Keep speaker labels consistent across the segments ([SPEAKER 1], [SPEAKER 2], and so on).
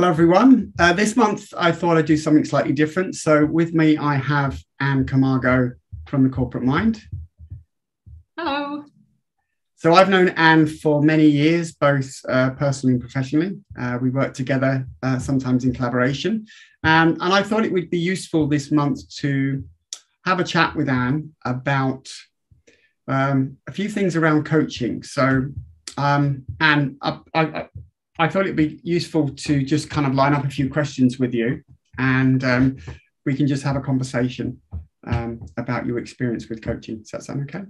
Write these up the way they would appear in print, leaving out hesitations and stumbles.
[SPEAKER 1] Hello, everyone. This month, I thought I'd do something slightly different. So with me, I have Ann Camargo from the Corporate Mind.
[SPEAKER 2] Hello.
[SPEAKER 1] So I've known Ann for many years, both personally and professionally. We work together sometimes in collaboration. And I thought it would be useful this month to have a chat with Ann about a few things around coaching. So Ann, I thought it'd be useful to just kind of line up a few questions with you, and we can just have a conversation about your experience with coaching. Does that sound okay?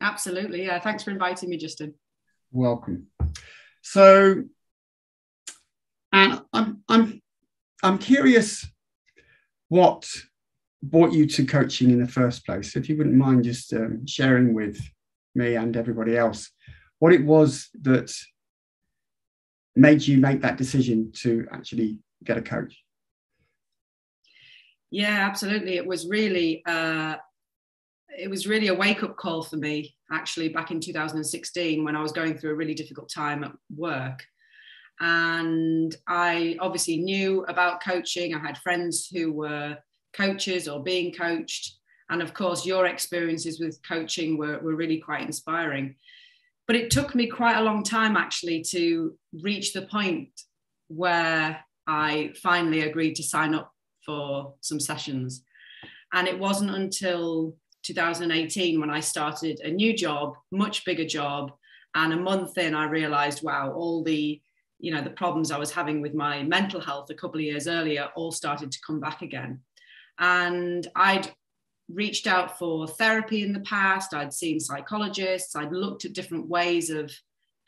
[SPEAKER 2] Absolutely. Yeah. Thanks for inviting me, Justin.
[SPEAKER 1] Welcome. So, and I'm curious what brought you to coaching in the first place. If you wouldn't mind just sharing with me and everybody else what it was that made you make that decision to actually get a coach.
[SPEAKER 2] Yeah, absolutely. It was really a wake-up call for me, actually, back in 2016 when I was going through a really difficult time at work. And I obviously knew about coaching. I had friends who were coaches or being coached. And of course, your experiences with coaching were really quite inspiring. But it took me quite a long time, actually, to reach the point where I finally agreed to sign up for some sessions. And it wasn't until 2018 when I started a new job, much bigger job. And a month in, I realized, wow, all the problems I was having with my mental health a couple of years earlier all started to come back again. And I'd reached out for therapy in the past. I'd seen psychologists. I'd looked at different ways of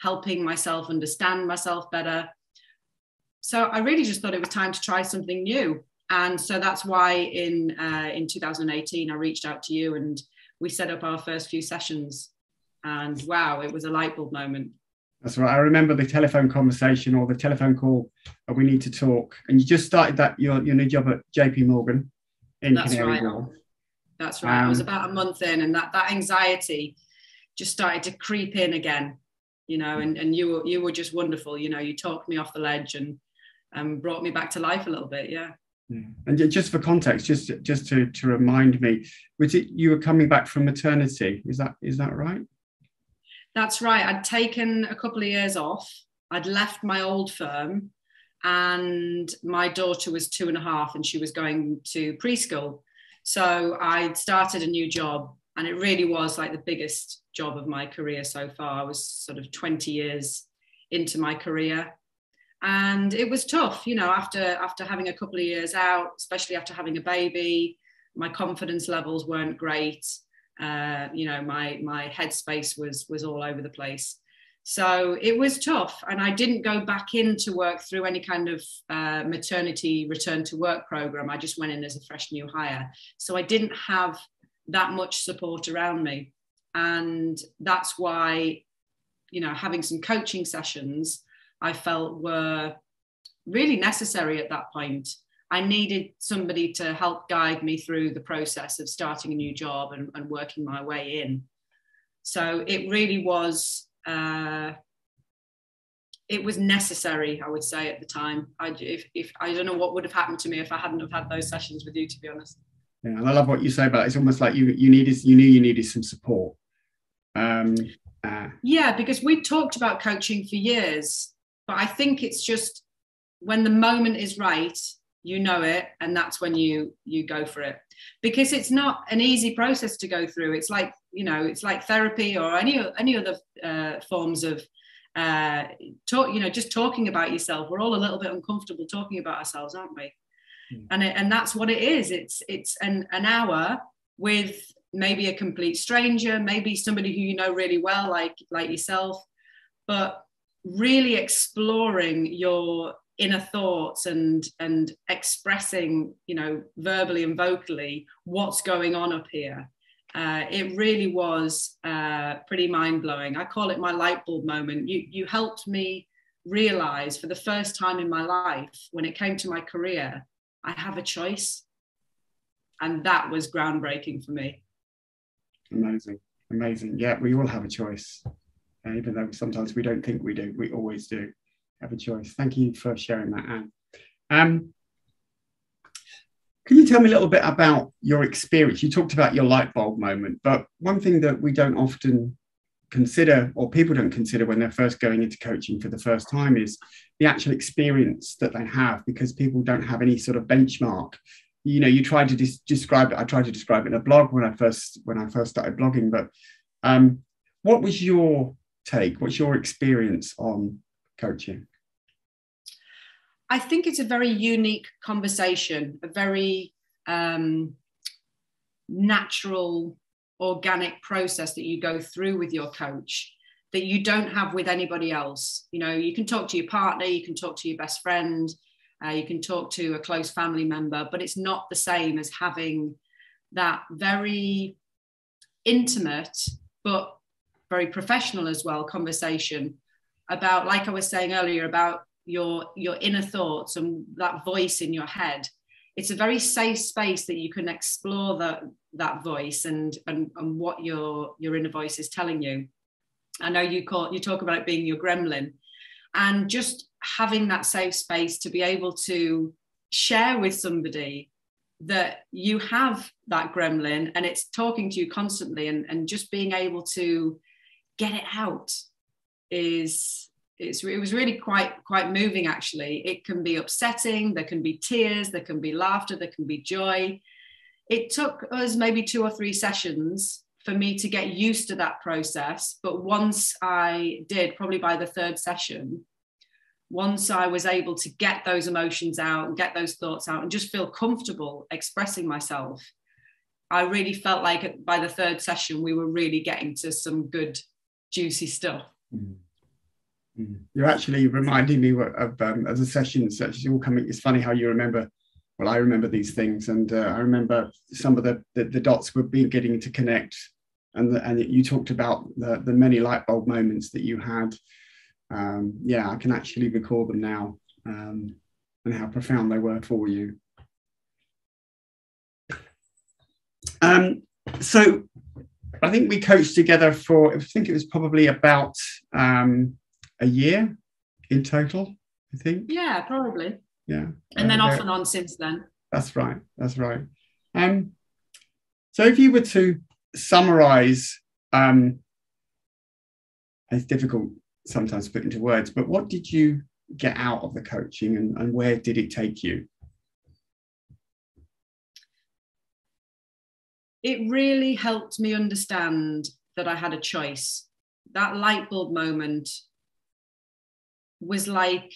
[SPEAKER 2] helping myself understand myself better. So I really just thought it was time to try something new. And so that's why in 2018, I reached out to you and we set up our first few sessions. And wow, it was a light bulb moment.
[SPEAKER 1] That's right. I remember the telephone conversation or the telephone call, we need to talk. And you just started your new job at JP Morgan in Canary Wharf.
[SPEAKER 2] That's right. I was about a month in, and that anxiety just started to creep in again, and you were just wonderful. You talked me off the ledge and brought me back to life a little bit. Yeah.
[SPEAKER 1] And just for context, just to remind me, was it you were coming back from maternity? Is that right?
[SPEAKER 2] That's right. I'd taken a couple of years off. I'd left my old firm, and my daughter was 2.5, and she was going to preschool. So I started a new job, and it really was like the biggest job of my career so far. I was sort of 20 years into my career, and it was tough, after having a couple of years out, especially after having a baby. My confidence levels weren't great. My headspace was all over the place. So it was tough, and I didn't go back into work through any kind of maternity return to work program. I just went in as a fresh new hire. So I didn't have that much support around me. And that's why, having some coaching sessions I felt were really necessary at that point. I needed somebody to help guide me through the process of starting a new job and working my way in. So it really was it was necessary, I would say, at the time. I don't know what would have happened to me if I hadn't have had those sessions with you, to be honest.
[SPEAKER 1] Yeah, and I love what you say about it. It's almost like you knew you needed some support.
[SPEAKER 2] Yeah, because we talked about coaching for years, but I think it's just when the moment is right, it, and that's when you go for it. Because it's not an easy process to go through. It's like it's like therapy or any other forms of just talking about yourself. We're all a little bit uncomfortable talking about ourselves, aren't we? And that's what it is. It's an hour with maybe a complete stranger, maybe somebody who you know really well, like yourself, but really exploring your inner thoughts and expressing, verbally and vocally what's going on up here. It really was pretty mind-blowing. I call it my light bulb moment. You helped me realize for the first time in my life, when it came to my career, I have a choice. And that was groundbreaking for me.
[SPEAKER 1] Amazing. Yeah, we all have a choice. Even though sometimes we don't think we do, we always do. have a choice. Thank you for sharing that, Anne. Can you tell me a little bit about your experience? You talked about your light bulb moment, but one thing that we don't often consider, or people don't consider when they're first going into coaching for the first time, is the actual experience that they have, because people don't have any sort of benchmark. You know, you try to describe it. I tried to describe it in a blog when I first started blogging, but what was your take? What's your experience on coaching?
[SPEAKER 2] I think it's a very unique conversation, a very natural, organic process that you go through with your coach that you don't have with anybody else. You know, you can talk to your partner, you can talk to your best friend, you can talk to a close family member, but it's not the same as having that very intimate, but very professional as well, conversation about, like I was saying earlier, about your inner thoughts and that voice in your head. It's a very safe space that you can explore that voice and what your inner voice is telling you. I know you talk about it being your gremlin, and just having that safe space to be able to share with somebody that you have that gremlin and it's talking to you constantly, and just being able to get it out it was really quite moving, actually. It can be upsetting, there can be tears, there can be laughter, there can be joy. It took us maybe 2 or 3 sessions for me to get used to that process. But once I did, probably by the 3rd session, once I was able to get those emotions out and get those thoughts out and just feel comfortable expressing myself, I really felt like by the 3rd session, we were really getting to some good, juicy stuff. Mm.
[SPEAKER 1] You're actually reminding me of the sessions that all coming. It's funny how you remember. Well, I remember these things, and I remember some of the dots were beginning to connect, and you talked about the many light bulb moments that you had. Yeah, I can actually recall them now, and how profound they were for you. So I think we coached together for, I think it was probably about a year in total, I think.
[SPEAKER 2] Yeah, probably.
[SPEAKER 1] Yeah.
[SPEAKER 2] And then off and on since then.
[SPEAKER 1] That's right. That's right. So if you were to summarize, it's difficult sometimes to put into words, but what did you get out of the coaching, and where did it take you?
[SPEAKER 2] It really helped me understand that I had a choice. That light bulb moment was like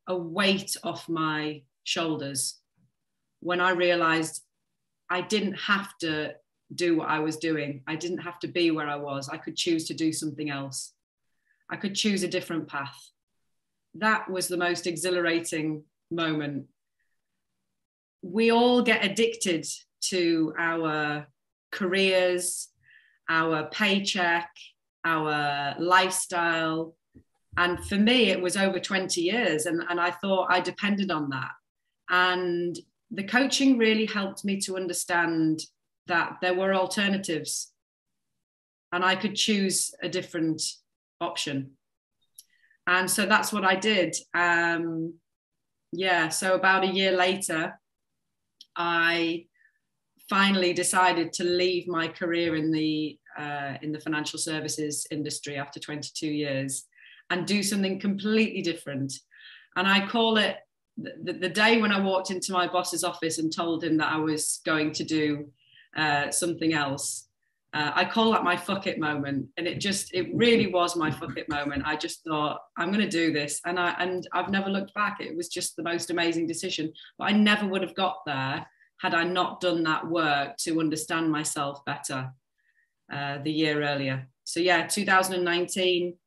[SPEAKER 2] a weight off my shoulders when I realized I didn't have to do what I was doing. I didn't have to be where I was. I could choose to do something else. I could choose a different path. That was the most exhilarating moment. We all get addicted to our careers, our paycheck, our lifestyle. And for me, it was over 20 years, and I thought I depended on that. And the coaching really helped me to understand that there were alternatives and I could choose a different option. And so that's what I did. Yeah, so about a year later, I finally decided to leave my career in the financial services industry after 22 years and do something completely different. And I call it the day when I walked into my boss's office and told him that I was going to do something else. I call that my fuck it moment. And it really was my fuck it moment. I just thought, I'm going to do this. And I've never looked back. It was just the most amazing decision. But I never would have got there had I not done that work to understand myself better the year earlier. So yeah, 2019,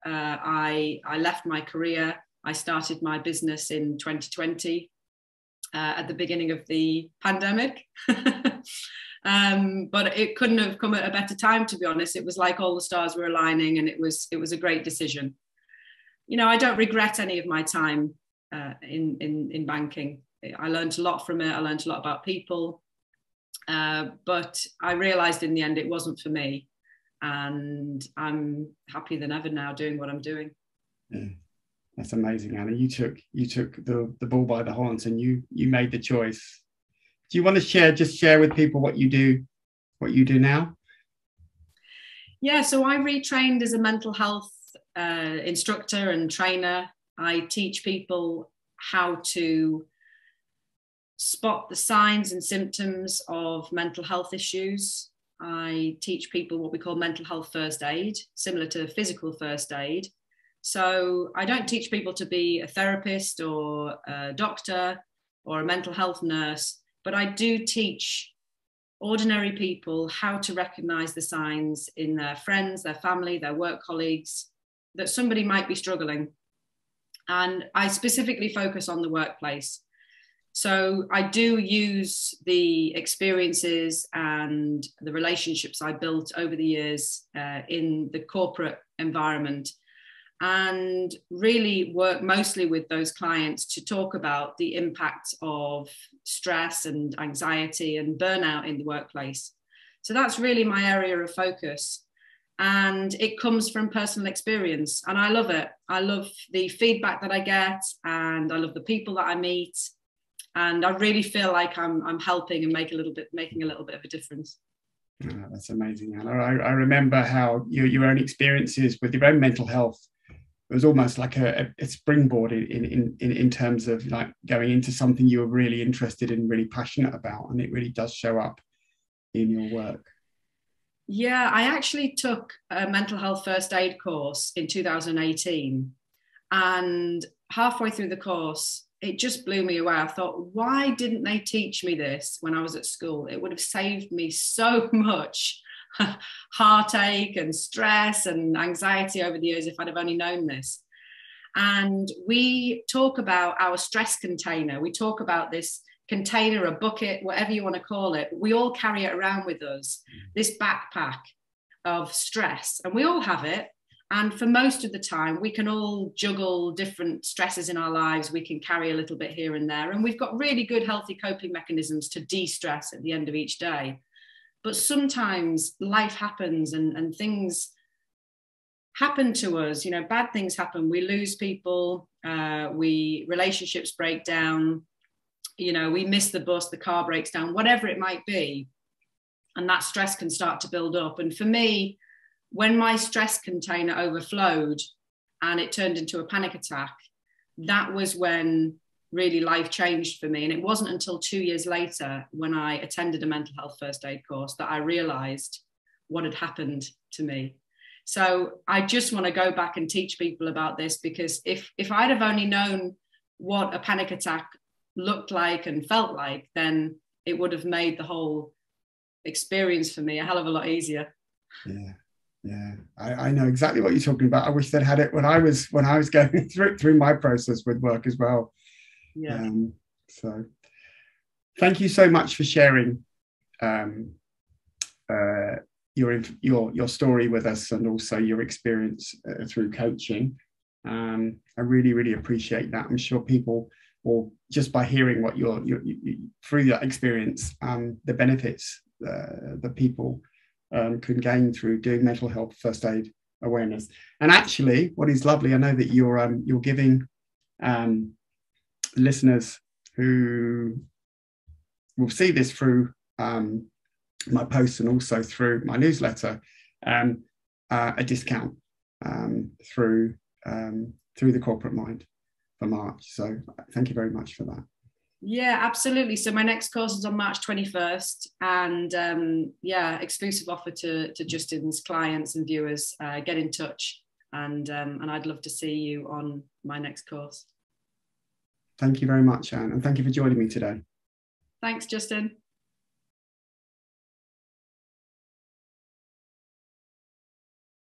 [SPEAKER 2] I left my career. I started my business in 2020 at the beginning of the pandemic. But it couldn't have come at a better time, to be honest. It was like all the stars were aligning, and it was a great decision. You know, I don't regret any of my time in banking. I learned a lot from it. I learned a lot about people, but I realized in the end it wasn't for me, and I'm happier than ever now doing what I'm doing.
[SPEAKER 1] Yeah. That's amazing, Anna. You took the ball by the horns, and you made the choice. Do you want to share with people what you do now?
[SPEAKER 2] Yeah, so I retrained as a mental health instructor and trainer. I teach people how to spot the signs and symptoms of mental health issues. I teach people what we call mental health first aid, similar to physical first aid. So I don't teach people to be a therapist or a doctor or a mental health nurse, but I do teach ordinary people how to recognize the signs in their friends, their family, their work colleagues, that somebody might be struggling. And I specifically focus on the workplace. So I do use the experiences and the relationships I built over the years in the corporate environment, and really work mostly with those clients to talk about the impact of stress and anxiety and burnout in the workplace. So that's really my area of focus. And it comes from personal experience. And I love it. I love the feedback that I get, and I love the people that I meet. And I really feel like I'm helping and making a little bit of a difference.
[SPEAKER 1] Oh, that's amazing, Anna. I remember how your own experiences with your own mental health, it was almost like a springboard in terms of like going into something you were really interested in, really passionate about, and it really does show up in your work.
[SPEAKER 2] Yeah, I actually took a mental health first aid course in 2018, and halfway through the course, it just blew me away. I thought, why didn't they teach me this when I was at school? It would have saved me so much heartache and stress and anxiety over the years if I'd have only known this. And we talk about our stress container. We talk about this container, a bucket, whatever you want to call it. We all carry it around with us, this backpack of stress, and we all have it. And for most of the time, we can all juggle different stresses in our lives. We can carry a little bit here and there. And we've got really good, healthy coping mechanisms to de-stress at the end of each day. But sometimes life happens and things happen to us. You know, bad things happen. We lose people. Relationships break down. You know, we miss the bus, the car breaks down, whatever it might be. And that stress can start to build up. And for me, when my stress container overflowed and it turned into a panic attack, that was when really life changed for me. And it wasn't until 2 years later, when I attended a mental health first aid course, that I realized what had happened to me. So I just want to go back and teach people about this, because if I'd have only known what a panic attack looked like and felt like, then it would have made the whole experience for me a hell of a lot easier.
[SPEAKER 1] Yeah, I know exactly what you're talking about. I wish they'd had it when I was going through my process with work as well.
[SPEAKER 2] Yeah.
[SPEAKER 1] So thank you so much for sharing your story with us, and also your experience through coaching. I really appreciate that. I'm sure people, or just by hearing what you're through that experience, the benefits that people can gain through doing mental health first aid awareness. And actually, what is lovely, I know that you're giving listeners who will see this through my posts and also through my newsletter a discount through the Corporate Mind for March. So thank you very much for that.
[SPEAKER 2] Yeah, absolutely. So my next course is on March 21st, and exclusive offer to Justin's clients and viewers. Get in touch, and I'd love to see you on my next course.
[SPEAKER 1] Thank you very much, Anne, and thank you for joining me today.
[SPEAKER 2] Thanks, Justin.